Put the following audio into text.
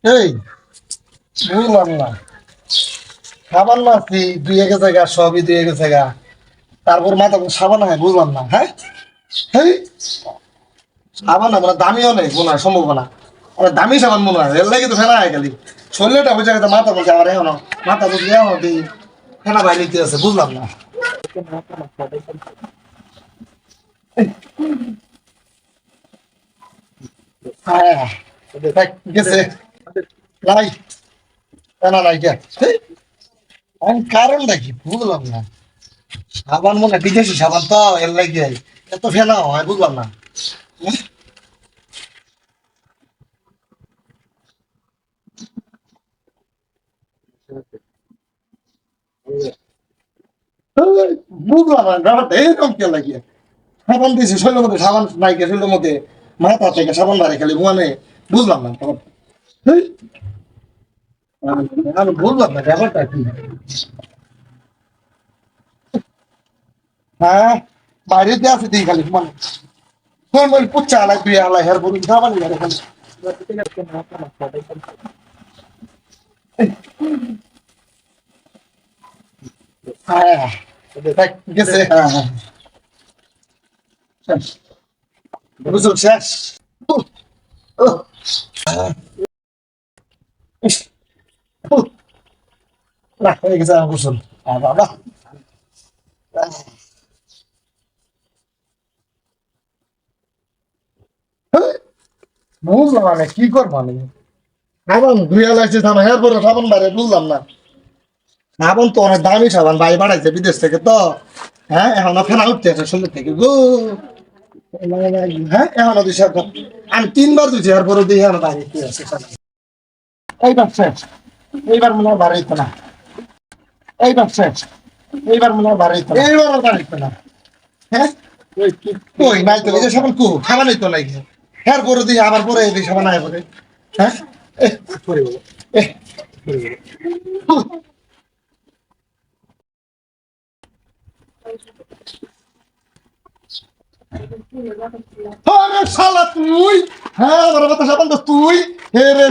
এই বুঝলাম না, সাবান মারছি দুই এক জায়গা, সবই দুই এক জায়গা, তারপর মাথা সাবান হয় বুঝলাম না। হ্যাঁ, হেই সাবান না মানে দামিও নেই মনে হয়, সম্ভাবনা মানে দামি সাবান মনে হয়, এর লাগে তো ফেনা হয় খালি শরীরটা বুঝে গেছে, মাথা বুঝে আমার এখনো মাথা বুঝে এখনো দিই ফেনা বাইরে আছে, বুঝলাম না। হ্যাঁ গেছে নাই, ফেনা নাই কে, কারণটা কি বুঝলাম না। সাবান মনে হয় বিদেশি সাবান তো, এর লাগে এত ফেনা হয় বুঝলাম না। বুঝলাম না ব্যাপারটা এরকম কে লাগে, সাবান দিয়েছে শরীরের মধ্যে, সাবান নাই কে শরীরের মধ্যে, মাথা থেকে সাবান বাড়ে খালি মানে, বুঝলাম না ব্যাপারটা। হেই, আমি বুঝলাম না ব্যাপারটা কি। হ্যাঁ, বাইরেতে আছে তুই খালি মানে কোন বল পুচ্ছা আলাই তুই আলাই হের বলুন সাবান লাগে খালি। হ্যাঁ গেছে, হ্যাঁ হ্যাঁ শেষ, বুঝল শেষ। উহ, উহ, ইস, উহ, না হয়ে গেছে আমার গোসল। বাবা বুঝলাম আমি কি করবো আমি, সাবান ধুয়ে লাগছে সাবান হের পরে সাবান বাইরে বুঝলাম না। সাবান তো অনেক দামি সাবান ভাই বাড়াইছে বিদেশ থেকে তো। হ্যাঁ এখন ফেনা উঠতে আছে সুন্দর থেকে গো। হ্যাঁ এখনো দিছে, আমি তিনবার দিচ্ছি এরপরে দিয়ে এখন বাইরে কি আছে সাবান। এইবার শেষ, এইবার মনে হয় বাড়াইতো না, এইবার শেষ, এইবার মনে হয় বাড়াইতো না, এইবার আর বাড়াইতো না। হ্যাঁ কই নাই তো, এই যে সাবান কো খাবার তো নাই, এরপরে দিয়ে আবার পরে এই সাবান আয় পরে। হ্যাঁ এহ, এহ, আরে শালা তুই, হ্যাঁ আমার কথা সাবান তুই, হে রে